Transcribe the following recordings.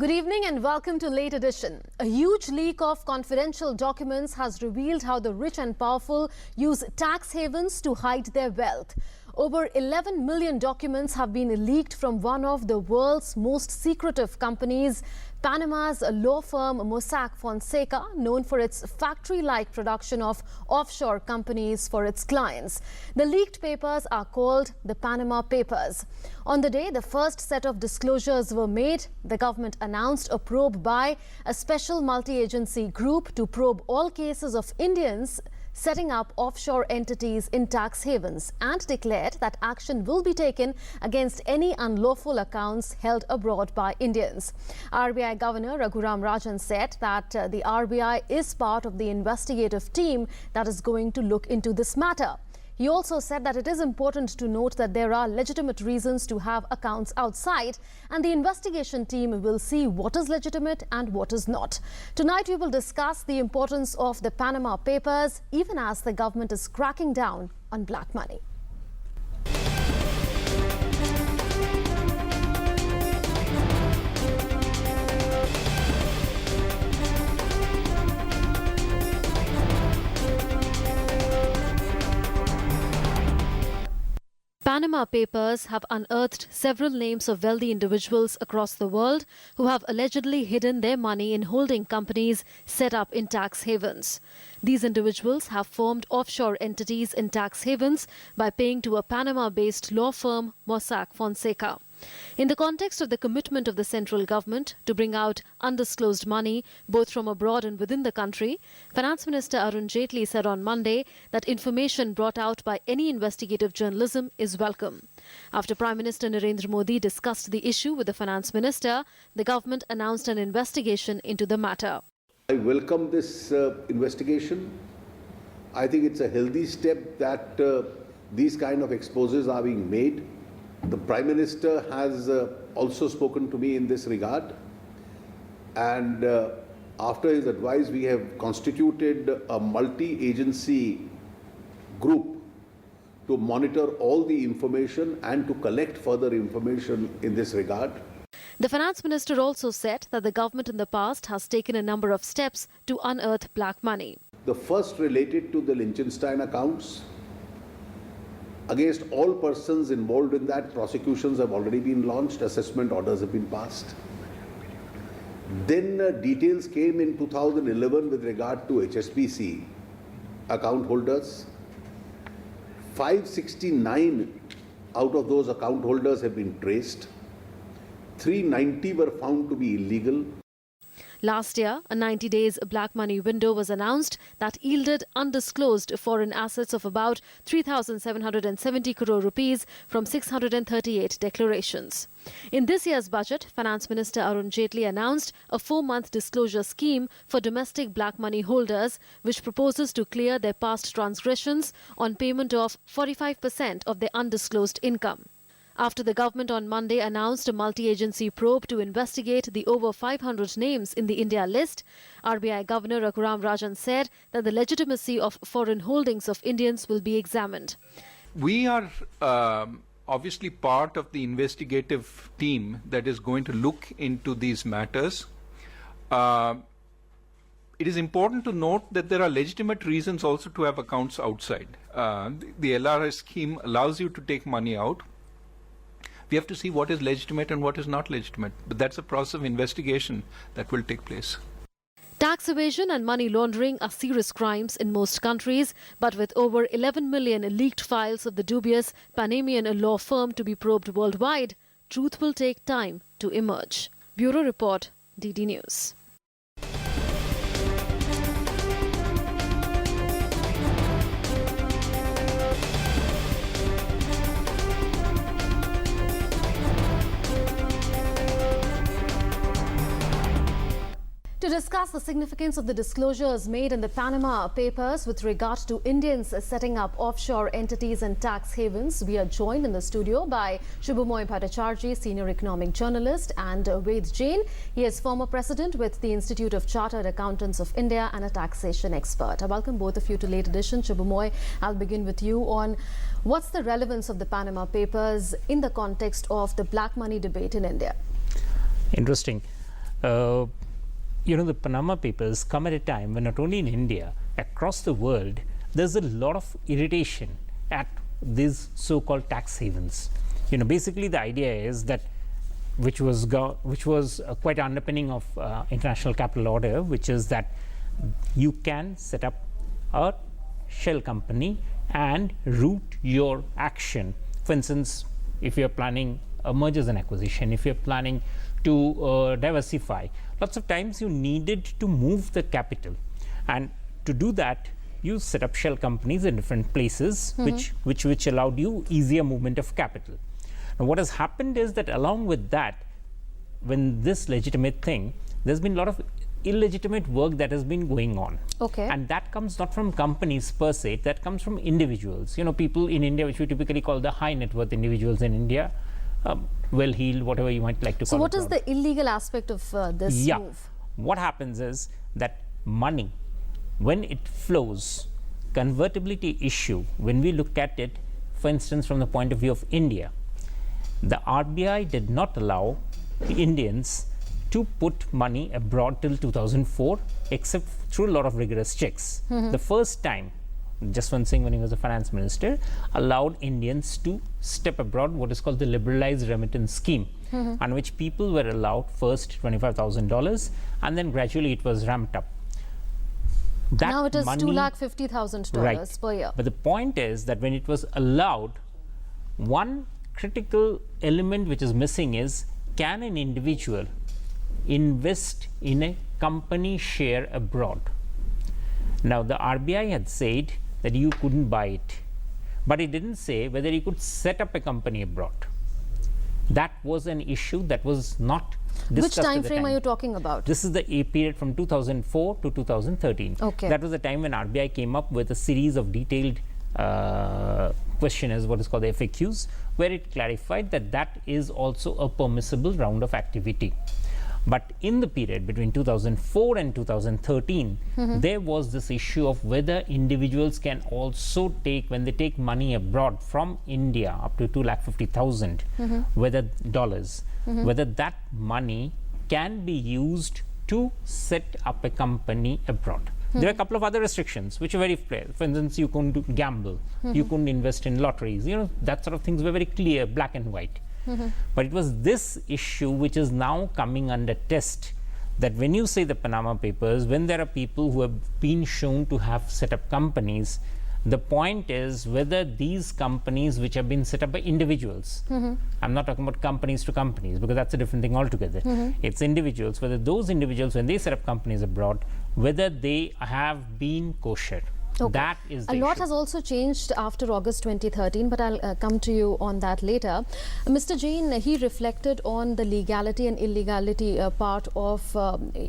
Good evening and welcome to Late Edition. A huge leak of confidential documents has revealed how the rich and powerful use tax havens to hide their wealth. Over 11 million documents have been leaked from one of the world's most secretive companies, Panama's law firm Mossack Fonseca, known for its factory-like production of offshore companies for its clients. The leaked papers are called the Panama Papers. On the day the first set of disclosures were made, the government announced a probe by a special multi-agency group to probe all cases of Indians setting up offshore entities in tax havens, and declared that action will be taken against any unlawful accounts held abroad by Indians. RBI Governor Raghuram Rajan said that the RBI is part of the investigative team that is going to look into this matter. He also said that it is important to note that there are legitimate reasons to have accounts outside, and the investigation team will see what is legitimate and what is not. Tonight we will discuss the importance of the Panama Papers, even as the government is cracking down on black money. Panama Papers have unearthed several names of wealthy individuals across the world who have allegedly hidden their money in holding companies set up in tax havens. These individuals have formed offshore entities in tax havens by paying to a Panama-based law firm, Mossack Fonseca. In the context of the commitment of the central government to bring out undisclosed money both from abroad and within the country, Finance Minister Arun Jaitley said on Monday that information brought out by any investigative journalism is welcome. After Prime Minister Narendra Modi discussed the issue with the Finance Minister, the government announced an investigation into the matter. I welcome this investigation. I think it's a healthy step that these kind of exposes are being made. The Prime Minister has also spoken to me in this regard, and after his advice we have constituted a multi-agency group to monitor all the information and to collect further information in this regard. The Finance Minister also said that the government in the past has taken a number of steps to unearth black money. The first related to the Liechtenstein accounts. Against all persons involved in that, prosecutions have already been launched, assessment orders have been passed. Then details came in 2011 with regard to HSBC account holders. 569 out of those account holders have been traced. 390 were found to be illegal. Last year, a 90 days black money window was announced that yielded undisclosed foreign assets of about 3,770 crore rupees from 638 declarations. In this year's budget, Finance Minister Arun Jaitley announced a 4-month disclosure scheme for domestic black money holders, which proposes to clear their past transgressions on payment of 45% of their undisclosed income. After the government on Monday announced a multi-agency probe to investigate the over 500 names in the India list, RBI Governor Raghuram Rajan said that the legitimacy of foreign holdings of Indians will be examined. We are obviously part of the investigative team that is going to look into these matters. It is important to note that there are legitimate reasons also to have accounts outside. The LRS scheme allows you to take money out. We have to see what is legitimate and what is not legitimate. But that's a process of investigation that will take place. Tax evasion and money laundering are serious crimes in most countries, but with over 11 million leaked files of the dubious Panamanian law firm to be probed worldwide, truth will take time to emerge. Bureau Report, DD News. To discuss the significance of the disclosures made in the Panama Papers with regard to Indians setting up offshore entities and tax havens, we are joined in the studio by Shubhamoy Bhattacharjee, Senior Economic Journalist, and Ved Jain. He is former president with the Institute of Chartered Accountants of India and a taxation expert. I welcome both of you to Late Edition. Shubhamoy, I'll begin with you on what's the relevance of the Panama Papers in the context of the black money debate in India? Interesting. the Panama Papers come at a time when not only in India, across the world, there's a lot of irritation at these so-called tax havens. Basically the idea is that, which was quite underpinning of international capital order, which is that you can set up a shell company and route your action. For instance, if you're planning a mergers and acquisition, if you're planning to diversify, lots of times you needed to move the capital, and to do that you set up shell companies in different places, which allowed you easier movement of capital. Now what has happened is that along with that, when this legitimate thing, there's been a lot of illegitimate work that has been going on. Okay. And that comes not from companies per se, that comes from individuals. People in India, which we typically call the high net worth individuals in India, well-heeled, whatever you might like to call it. So what is the illegal aspect of this move? What happens is that money, when it flows, convertibility issue, when we look at it, for instance, from the point of view of India, the RBI did not allow the Indians to put money abroad till 2004, except through a lot of rigorous checks. The first time, Jaswant Singh, when he was a finance minister, allowed Indians to step abroad, what is called the liberalized remittance scheme, on which people were allowed first $25,000, and then gradually it was ramped up. That now it is money, $250,000 per year. But the point is that when it was allowed, one critical element which is missing is, can an individual invest in a company share abroad? Now the RBI had said that you couldn't buy it, but it didn't say whether you could set up a company abroad. That was an issue that was not discussed. Which time frame are you talking about? This is the A period from 2004 to 2013. Okay. That was the time when RBI came up with a series of detailed questionnaires, what is called the FAQs, where it clarified that that is also a permissible round of activity. But in the period between 2004 and 2013, there was this issue of whether individuals can also take, when they take money abroad from India up to 250,000, whether dollars, whether that money can be used to set up a company abroad. There are a couple of other restrictions which are very clear. For instance, you couldn't gamble, you couldn't invest in lotteries, that sort of things were very clear, black and white. But it was this issue which is now coming under test, that when you say the Panama Papers, when there are people who have been shown to have set up companies, the point is whether these companies which have been set up by individuals, I'm not talking about companies to companies because that's a different thing altogether, it's individuals, whether those individuals, when they set up companies abroad, whether they have been kosher. Okay. That is the A lot issue. has also changed after August 2013, but I'll come to you on that later. Mr. Jain, he reflected on the legality and illegality part of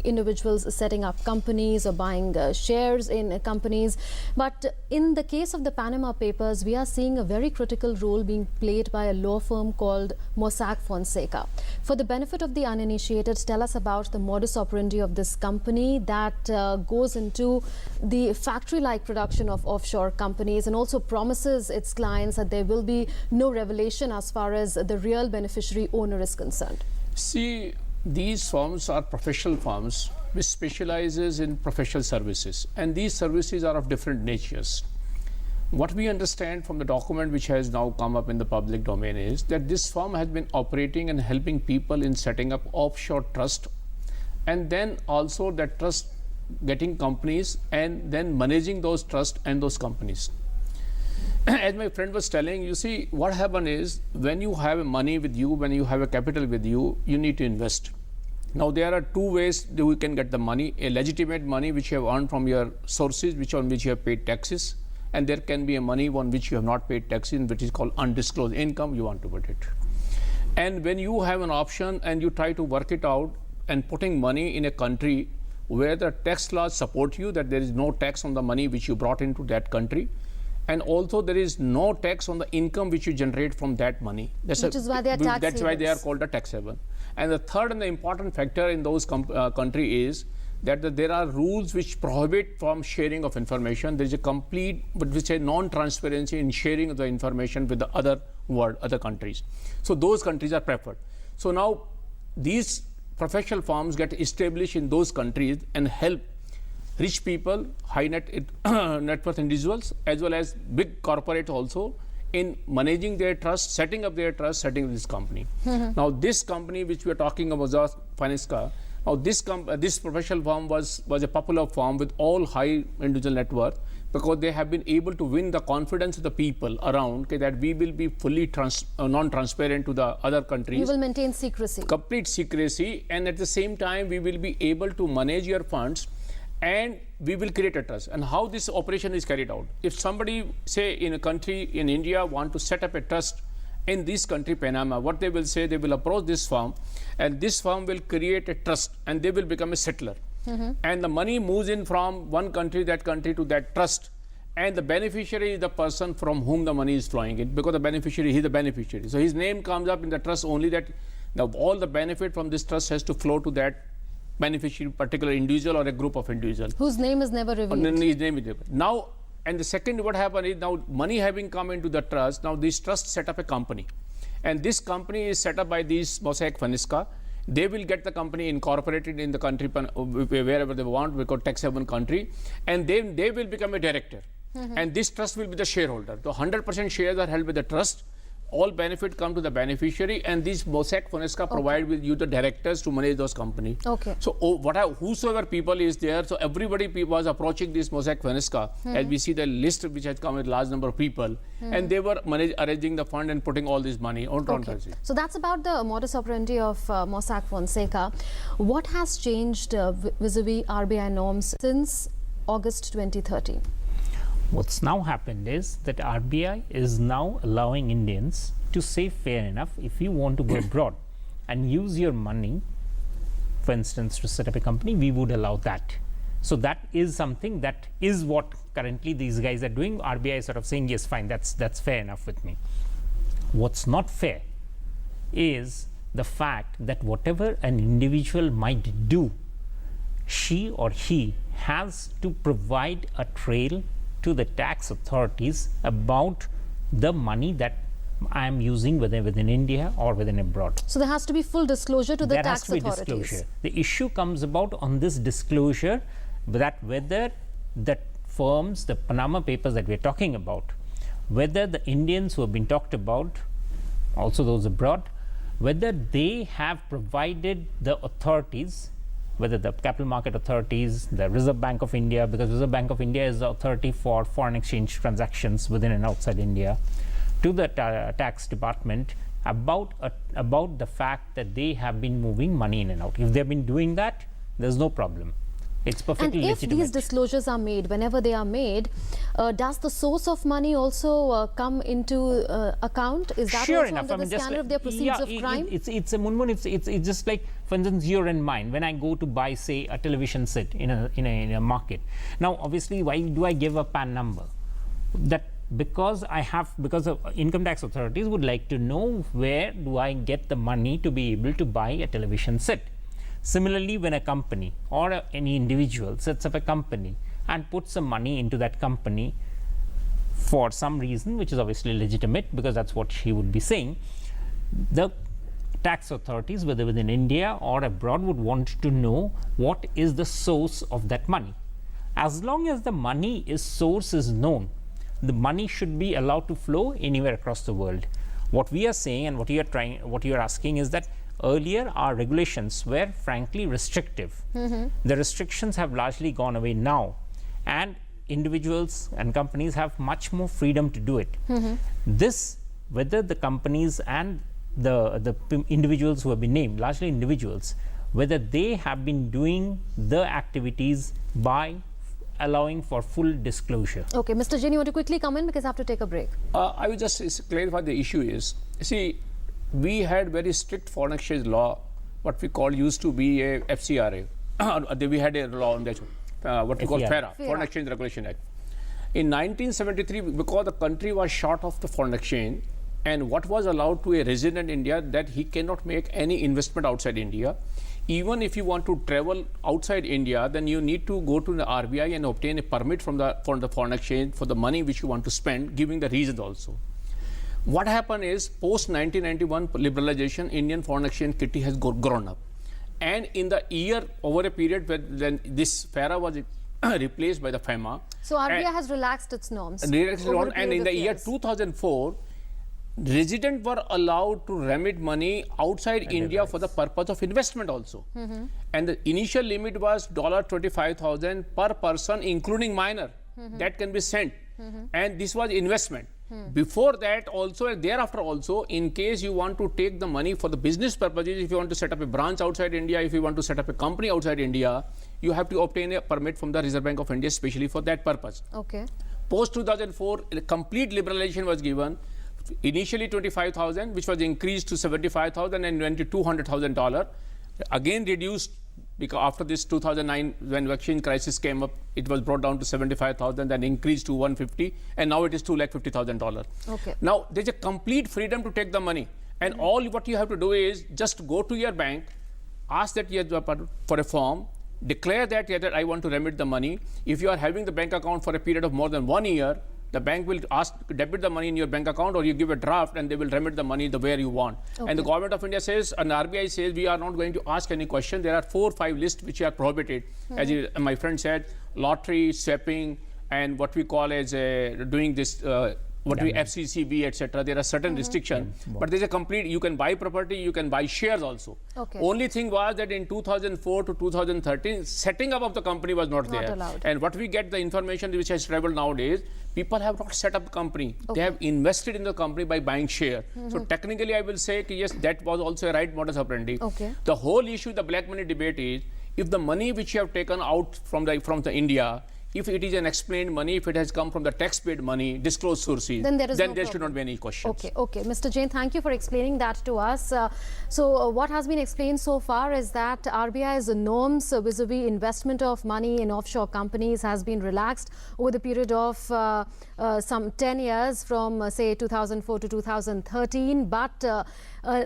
individuals setting up companies or buying shares in companies. But in the case of the Panama Papers, we are seeing a very critical role being played by a law firm called Mossack Fonseca. For the benefit of the uninitiated, tell us about the modus operandi of this company that goes into the factory-like production of offshore companies and also promises its clients that there will be no revelation as far as the real beneficiary owner is concerned. See, these firms are professional firms which specializes in professional services, and these services are of different natures. What we understand from the document which has now come up in the public domain is that this firm has been operating and helping people in setting up offshore trust, and then also that trust getting companies and then managing those trusts and those companies. As my friend was telling, you see, what happened is when you have money with you, when you have a capital with you, you need to invest. Now there are two ways that you can get the money: a legitimate money which you have earned from your sources, on which you have paid taxes, and there can be a money on which you have not paid taxes, which is called undisclosed income. You want to put it. And when you have an option and you try to work it out and putting money in a country where the tax laws support you, that there is no tax on the money which you brought into that country, and also there is no tax on the income which you generate from that money. Which is why they are tax That's why they are havens. called a tax haven. And the third and the important factor in those country is that there are rules which prohibit from sharing of information. There is a complete, but which is non-transparency in sharing of the information with the other world, other countries. So those countries are preferred. So now these professional firms get established in those countries and help rich people, high net worth individuals, as well as big corporates also, in managing their trust, setting up their trust, setting up this company. Now, this company which we are talking about, Mossack Fonseca, now this professional firm was a popular firm with all high individual net worth, because they have been able to win the confidence of the people around, okay, that we will be fully non-transparent to the other countries. You will maintain secrecy. Complete secrecy, and at the same time we will be able to manage your funds, and we will create a trust. And how this operation is carried out? If somebody, say in a country in India, want to set up a trust in this country, Panama, what they will say, they will approach this firm, and this firm will create a trust, and they will become a settler. And the money moves in from one country to that trust, and the beneficiary is the person from whom the money is flowing in, because the beneficiary, he is the beneficiary. So his name comes up in the trust only, that all the benefit from this trust has to flow to that beneficiary, particular individual or a group of individuals. Whose name is never revealed. His name is now, and the second, what happened is, now money having come into the trust, now this trust set up a company, and this company is set up by these Mossack Fonseca. They will get the company incorporated in the country wherever they want, because tax haven country, and then they will become a director. And this trust will be the shareholder. The 100% shares are held by the trust. All benefit come to the beneficiary, and these Mossack Fonseca provide with you the directors to manage those companies. Okay. So whosoever people is there, so everybody was approaching this Mossack Fonseca, as we see the list which has come with large number of people, and they were arranging the fund and putting all this money on transparency. So that's about the modus operandi of Mossack Fonseca. What has changed vis-a-vis RBI norms since August 2013? What's now happened is that RBI is now allowing Indians to say, fair enough, if you want to go abroad and use your money, for instance, to set up a company, we would allow that. So that is something that is what currently these guys are doing. RBI is sort of saying, yes, fine, that's fair enough with me. What's not fair is the fact that whatever an individual might do, she or he has to provide a trail to the tax authorities about the money that I am using, whether within India or within abroad. So there has to be full disclosure to the tax authorities. There has to be disclosure. The issue comes about on this disclosure, that whether the firms, the Panama papers that we are talking about, whether the Indians who have been talked about, also those abroad, whether they have provided the authorities, whether the capital market authorities, the Reserve Bank of India, because Reserve Bank of India is the authority for foreign exchange transactions within and outside India, to the tax department about the fact that they have been moving money in and out. If they have been doing that, there's no problem. It's perfectly legitimate. And if these disclosures are made, whenever they are made, does the source of money also come into account? Is that sure also enough, under the scanner of their proceeds of crime? It's just like, for instance, you're in mine. When I go to buy, say, a television set in a market. Now, obviously, why do I give a PAN number? That because of income tax authorities would like to know where do I get the money to be able to buy a television set. Similarly, when a company or any individual sets up a company and puts some money into that company for some reason, which is obviously legitimate, because that's what she would be saying, the tax authorities, whether within India or abroad, would want to know what is the source of that money. As long as the money source is known, the money should be allowed to flow anywhere across the world. What we are saying and what you are asking is that earlier our regulations were frankly restrictive. The restrictions have largely gone away now, and individuals and companies have much more freedom to do it. This, whether the companies and the individuals who have been named, largely individuals, whether they have been doing the activities by allowing for full disclosure. Okay, Mr. Jain, you want to quickly come in because I have to take a break. I will just clarify the issue is, see, we had very strict foreign exchange law, what we call used to be a FCRA. We had a law on that, what we call FARA, Foreign Exchange Regulation Act. In 1973, because the country was short of the foreign exchange, and what was allowed to a resident in India, that he cannot make any investment outside India. Even if you want to travel outside India, then you need to go to the RBI and obtain a permit from the foreign exchange for the money which you want to spend, giving the reasons also. What happened is, post 1991 liberalization, Indian foreign exchange kitty has grown up. and in the year over a period when this FARA was replaced by the FEMA. So RBI has relaxed its norms. And in the year 2004, residents were allowed to remit money outside India for the purpose of investment also. And the initial limit was $25,000 per person, including minor, that can be sent. And this was investment. Before that also and thereafter also, in case you want to take the money for the business purposes, if you want to set up a branch outside India, if you want to set up a company outside India, you have to obtain a permit from the Reserve Bank of India specially for that purpose. Okay. Post 2004, a complete liberalization was given. Initially 25,000, which was increased to 75,000 and went to $200,000. Again reduced because after this 2009, when vaccine crisis came up, it was brought down to 75,000, then increased to 150, and now it is $250,000. Okay. Now there's a complete freedom to take the money, and all what you have to do is just go to your bank, ask that you have for a form, declare that, that I want to remit the money. If you are having the bank account for a period of more than 1 year, the bank will ask to debit the money in your bank account, or you give a draft and they will remit the money the way you want. Okay. And the government of India says, and RBI says, we are not going to ask any question. There are 4 or 5 lists which are prohibited. As my friend said, lottery, swapping, and what we call as doing this, what we FCCB, etc. There are certain restrictions, but there's a complete, you can buy property, you can buy shares also. Okay. Only thing was that in 2004 to 2013, setting up of the company was not there. Allowed. And what we get the information which has traveled nowadays, people have not set up the company. Okay. They have invested in the company by buying share. So technically I will say, yes, that was also a right modus operandi. Okay. The whole issue, the black money debate is, if the money which you have taken out from the India, if it is an explained money, if it has come from the tax-paid money, disclosed sources, then there should not be any questions. Okay, okay. Mr. Jain, thank you for explaining that to us. What has been explained so far is that RBI's norms vis-a-vis investment of money in offshore companies has been relaxed over the period of some 10 years from, say, 2004 to 2013. But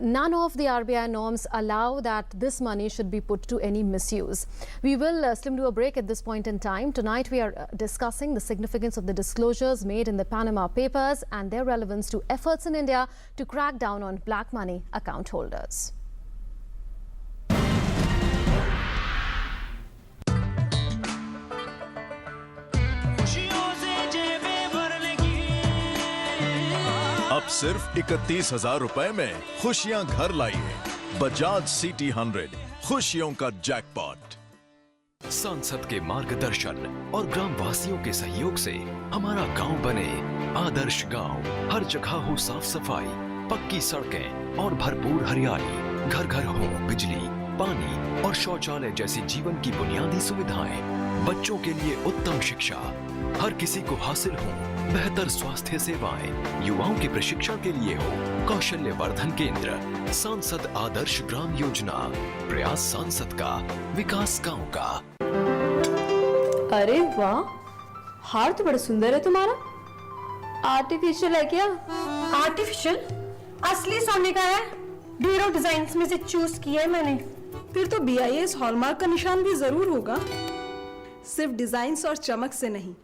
none of the RBI norms allow that this money should be put to any misuse. We will slim do a break at this point in time. Tonight we are discussing the significance of the disclosures made in the Panama Papers and their relevance to efforts in India to crack down on black money account holders. अब सिर्फ 31,000 रुपए में खुशियां घर लाइए। Bajaj city 100, खुशियों का jackpot. सांसद के मार्गदर्शन और ग्राम वासियों के सहयोग से हमारा गांव बने आदर्श गांव। हर जगह हो साफ सफाई, पक्की सड़कें और भरपूर हरियाली। घर घर हो बिजली, पानी और शौचालय जैसी जीवन की बुनियादी सुविधाएं। बच्चों के लिए उत्तम शिक्षा, हर किसी को हासिल हो बेहतर स्वास्थ्य सेवाएं। युवाओं के प्रशिक्षण के लिए हो कौशल्य वर्धन केंद्र। सांसद आदर्श ग्राम योजना, प्रयास सांसद का, विकास गांव का। अरे वाह, हार तो बड़ा सुंदर है तुम्हारा। आर्टिफिशियल है क्या? आर्टिफिशियल? असली सोने का है। ढेरों डिजाइन्स में से चूज किया है मैंने। फिर तो BIS हॉलमार्क का निशान भी जरूर होगा। सिर्फ डिजाइन्स और चमक से नहीं,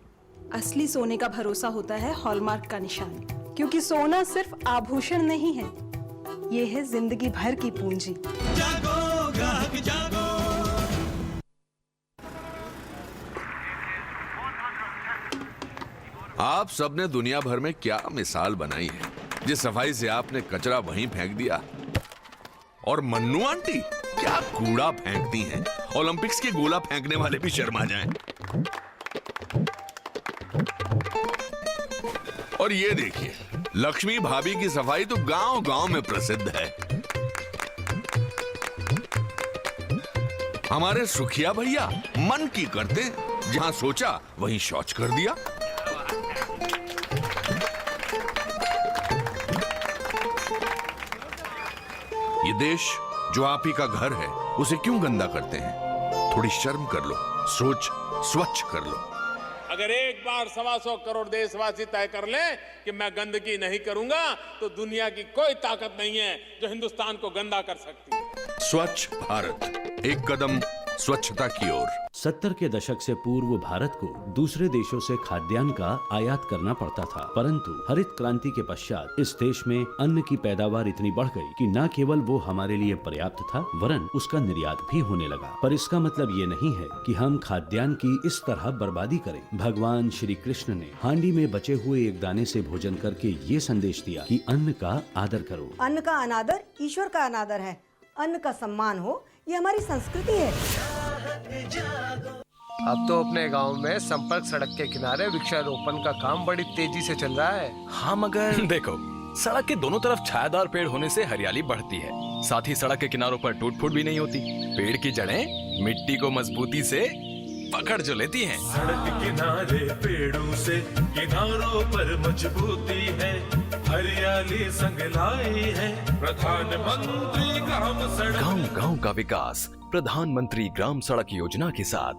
असली सोने का भरोसा होता है हॉलमार्क का निशान, क्योंकि सोना सिर्फ आभूषण नहीं है, ये है जिंदगी भर की पूंजी। जागो ग्राहक जागो। आप सबने दुनिया भर में क्या मिसाल बनाई है। जिस सफाई से आपने कचरा वहीं फेंक दिया, और मन्नू आंटी क्या कूड़ा फेंकती हैं। ओलंपिक्स के गोला फेंकने वाले भी शर्मा जाएं। और ये देखिए, लक्ष्मी भाभी की सफाई तो गांव-गांव में प्रसिद्ध है। हमारे सुखिया भैया मन की करते, जहां सोचा वहीं शौच कर दिया। ये देश जो आप ही का घर है, उसे क्यों गंदा करते हैं? थोड़ी शर्म कर लो, सोच स्वच्छ कर लो। अगर एक बार 125 करोड़ देशवासी तय कर लें कि मैं गंदगी नहीं करूंगा, तो दुनिया की कोई ताकत नहीं है जो हिंदुस्तान को गंदा कर सकती है। स्वच्छ भारत, एक कदम स्वच्छता की ओर। 70 के दशक से पूर्व भारत को दूसरे देशों से खाद्यान्न का आयात करना पड़ता था, परंतु हरित क्रांति के पश्चात इस देश में अन्न की पैदावार इतनी बढ़ गई कि न केवल वो हमारे लिए पर्याप्त था, वरन उसका निर्यात भी होने लगा। पर इसका मतलब ये नहीं है कि हम खाद्यान्न की इस तरह बर्बादी करें। भगवान श्री कृष्ण ने हांडी में बचे हुए एक दाने से भोजन करके ये संदेश दिया कि अन्न का आदर करो। अन्न का अनादर ईश्वर का अनादर है। अन्न का सम्मान हो, ये हमारी संस्कृति है। अब तो अपने गांव में संपर्क सड़क के किनारे वृक्षारोपण का काम बड़ी तेजी से चल रहा है। हाँ मगर देखो, सड़क के दोनों तरफ छायादार पेड़ होने से हरियाली बढ़ती है, साथ ही सड़क के किनारों पर टूट फूट भी नहीं होती। पेड़ की जड़ें मिट्टी को मजबूती से पकड़ जो लेती हैं। सड़क किनारे पेड़ों से किनारों पर मजबूती है, हरियाली संग लाई है प्रधानमंत्री ग्राम सड़क। गांव का विकास प्रधानमंत्री ग्राम सड़क योजना के साथ।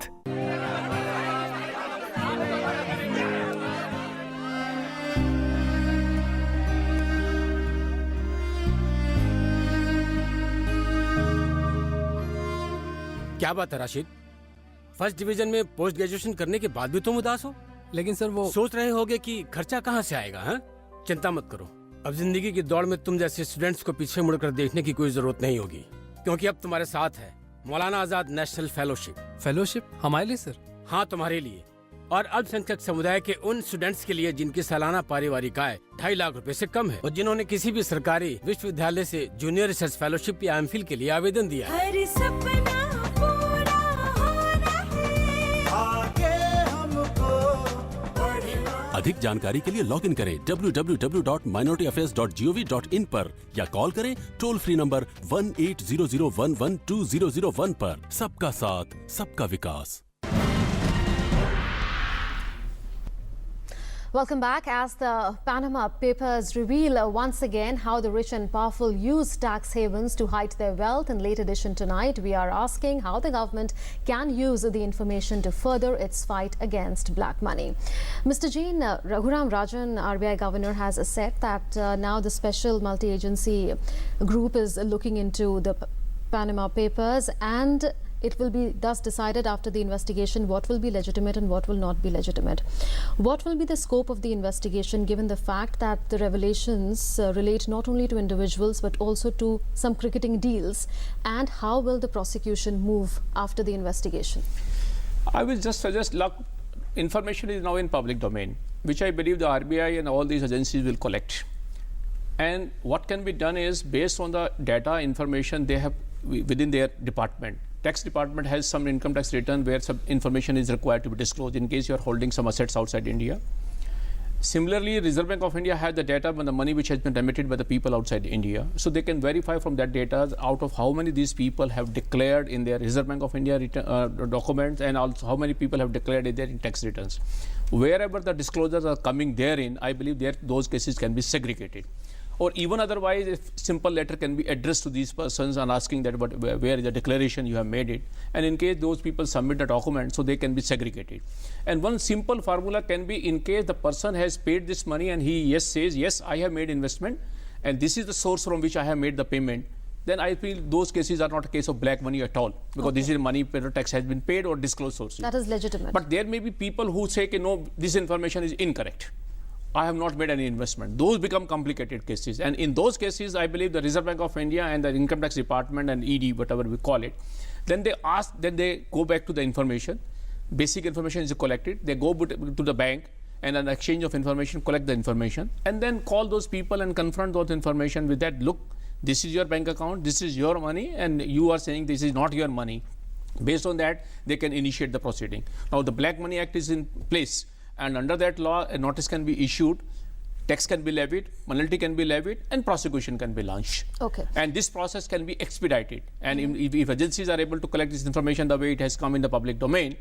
क्या बात है राशिद, फर्स्ट डिवीजन में पोस्ट ग्रेजुएशन करने के बाद भी तुम उदास हो? लेकिन सर वो सोच रहे होगे कि खर्चा कहाँ से आएगा। हाँ, चिंता मत करो, अब जिंदगी की दौड़ में तुम जैसे स्टूडेंट्स को पीछे मुड़कर देखने की कोई जरूरत नहीं होगी, क्योंकि अब तुम्हारे साथ है Maulana Azad national fellowship. Fellowship हमारे लिए सर? हाँ, तुम्हारे लिए और अल्पसंख्यक समुदाय के उन स्टूडेंट्स के लिए जिनकी सालाना पारिवारिक आय 2.5 लाख रुपए से कम है और जिन्होंने किसी भी सरकारी विश्वविद्यालय से जूनियर रिसर्च फेलोशिप या एमफिल के लिए आवेदन दिया है। अधिक जानकारी के लिए लॉग इन करें www.minorityaffaires.gov.in पर या कॉल करें टोल फ्री नंबर 1800112001 पर। सबका साथ, सबका विकास। Welcome back. As the Panama Papers reveal once again how the rich and powerful use tax havens to hide their wealth, in late edition tonight we are asking how the government can use the information to further its fight against black money. Mr. Jain, Raghuram Rajan, RBI Governor, has said that now the special multi-agency group is looking into the Panama Papers, and it will be thus decided after the investigation what will be legitimate and what will not be legitimate. What will be the scope of the investigation, given the fact that the revelations relate not only to individuals but also to some cricketing deals, and how will the prosecution move after the investigation? I will just suggest, look, information is now in public domain, which I believe the RBI and all these agencies will collect. And what can be done is, based on the data information they have within their department. Tax department has some income tax return where some information is required to be disclosed in case you are holding some assets outside India. Similarly, Reserve Bank of India has the data on the money which has been remitted by the people outside India. So they can verify from that data out of how many these people have declared in their Reserve Bank of India documents, and also how many people have declared in their tax returns. Wherever the disclosures are coming therein, I believe those cases can be segregated. Or even otherwise, if simple letter can be addressed to these persons and asking that where is the declaration you have made it, and in case those people submit the document, so they can be segregated. And one simple formula can be, in case the person has paid this money and he says yes, I have made investment and this is the source from which I have made the payment, then I feel those cases are not a case of black money at all, because this is money tax has been paid or disclosed sources. That is legitimate. But there may be people who say, no, this information is incorrect, I have not made any investment. Those become complicated cases. And in those cases, I believe the Reserve Bank of India and the Income Tax Department and ED, whatever we call it, then they go back to the information. Basic information is collected. They go to the bank and an exchange of information, collect the information, and then call those people and confront those information with that, look, this is your bank account, this is your money, and you are saying this is not your money. Based on that, they can initiate the proceeding. Now, the Black Money Act is in place. And under that law, a notice can be issued, tax can be levied, penalty can be levied, and prosecution can be launched. Okay. And this process can be expedited. And if agencies are able to collect this information the way it has come in the public domain,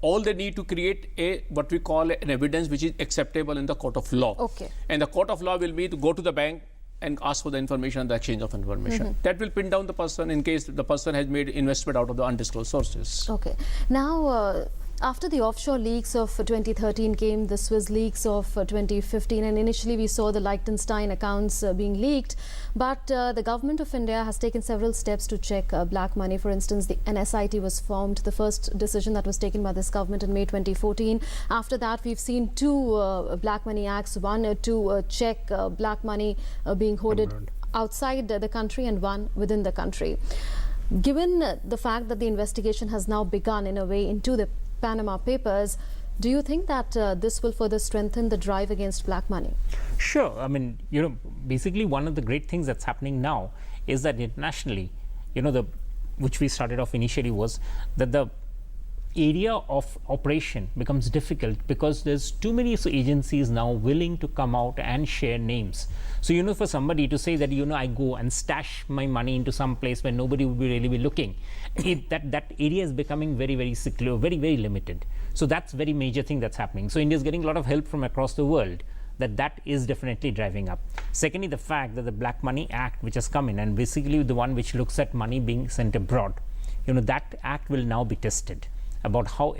all they need to create what we call an evidence which is acceptable in the court of law. Okay. And the court of law will be to go to the bank and ask for the information and the exchange of information. That will pin down the person in case the person has made investment out of the undisclosed sources. Okay. Now, After the offshore leaks of 2013 came the Swiss leaks of 2015, and initially we saw the Liechtenstein accounts being leaked, but the government of India has taken several steps to check black money. For instance, the NSIT was formed, the first decision that was taken by this government in May 2014. After that, we've seen two black money acts, one to check black money being hoarded outside the country and one within the country. Given the fact that the investigation has now begun in a way into the Panama Papers, do you think that this will further strengthen the drive against black money? Sure. I mean, basically one of the great things that's happening now is that internationally, which we started off initially, was that the area of operation becomes difficult because there's too many agencies now willing to come out and share names. So, for somebody to say that, I go and stash my money into some place where nobody would really be looking, that area is becoming very, very secure, very, very limited. So that's very major thing that's happening. So India is getting a lot of help from across the world. That is definitely driving up. Secondly, the fact that the Black Money Act, which has come in, and basically the one which looks at money being sent abroad, that act will now be tested about how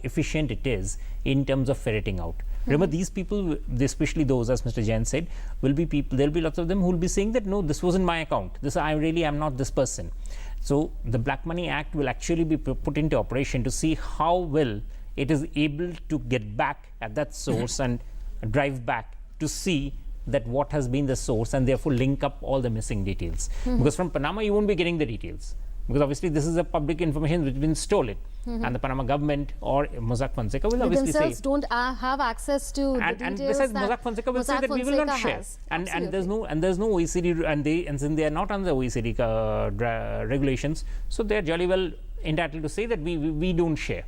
efficient it is in terms of ferreting out. Remember, these people, especially those, as Mr. Jain said, will be people, there will be lots of them who will be saying that, no, this wasn't my account. I really am not this person. So the Black Money Act will actually be put into operation to see how well it is able to get back at that source and drive back to see that what has been the source, and therefore link up all the missing details. Because from Panama, you won't be getting the details. Because obviously this is a public information which has been stolen, and the Panama government or Mossack Fonseca will obviously say don't have access to the details. And besides, Mossack Fonseca will say that we will not share. And there's no OECD, and since they are not under OECD regulations, so they are jolly well entitled to say that we don't share.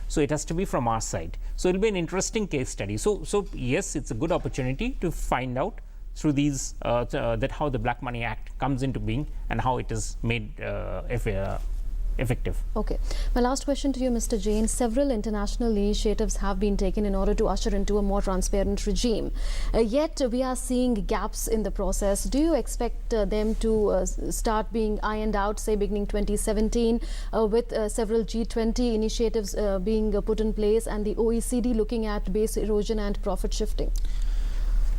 So it has to be from our side. So it will be an interesting case study. So yes, it's a good opportunity to find out through these that how the Black Money Act comes into being and how it is made effective. Okay. My last question to you, Mr. Jain. Several international initiatives have been taken in order to usher into a more transparent regime. Yet we are seeing gaps in the process. Do you expect them to start being ironed out, say beginning 2017, with several G20 initiatives being put in place and the OECD looking at base erosion and profit shifting?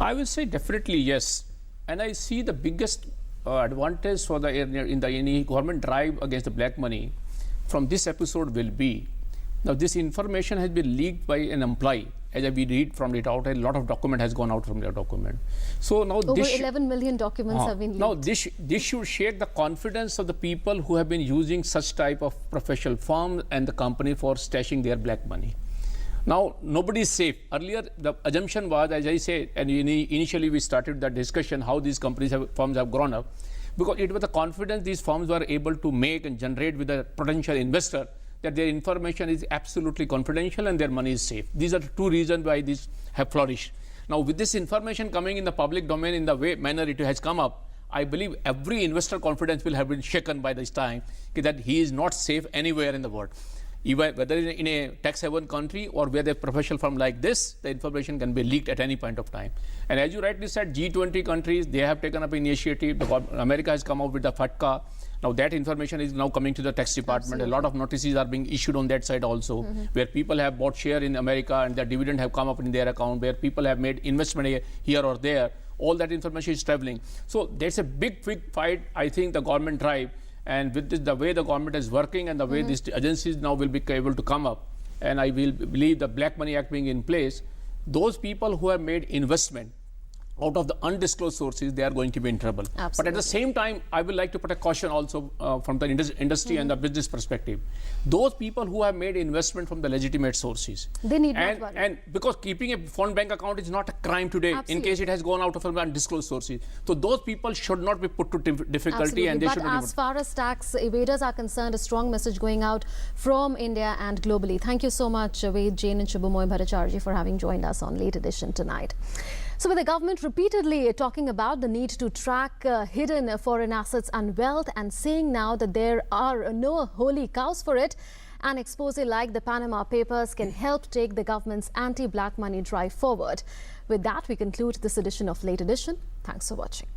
I will say definitely yes, and I see the biggest advantage for any government drive against the black money from this episode will be, now this information has been leaked by an employee, as we read from it out, a lot of document has gone out from their document. So now over 11 million documents have been leaked. Now this should shake the confidence of the people who have been using such type of professional firm and the company for stashing their black money. Now, nobody is safe. Earlier, the assumption was, as I said, and initially we started that discussion, how these firms have grown up, because it was the confidence these firms were able to make and generate with a potential investor that their information is absolutely confidential and their money is safe. These are the two reasons why these have flourished. Now, with this information coming in the public domain in the manner it has come up, I believe every investor confidence will have been shaken by this time that he is not safe anywhere in the world. Even whether in a tax haven country or where a professional firm like this, the information can be leaked at any point of time. And as you rightly said, G20 countries, they have taken up initiative. America has come out with the FATCA. Now that information is now coming to the tax department. Absolutely. A lot of notices are being issued on that side also, where people have bought share in America and their dividend have come up in their account, where people have made investment here or there. All that information is traveling. So there's a big fight, I think, the government drive. And with this, the way the government is working and the way these agencies now will be able to come up, and I will believe the Black Money Act being in place, those people who have made investment out of the undisclosed sources, they are going to be in trouble. Absolutely. But at the same time, I would like to put a caution also from the industry and the business perspective. Those people who have made investment from the legitimate sources, they need not worry. And because keeping a foreign bank account is not a crime today, Absolutely. In case it has gone out of undisclosed sources. So those people should not be put to difficulty. Absolutely. And they should not be. But as far as tax evaders are concerned, a strong message going out from India and globally. Thank you so much, Ved Jain and Shubhamoy Bhattacharjee, for having joined us on Late Edition tonight. So with the government repeatedly talking about the need to track hidden foreign assets and wealth, and saying now that there are no holy cows for it, an expose like the Panama Papers can help take the government's anti-black money drive forward. With that, we conclude this edition of Late Edition. Thanks for watching.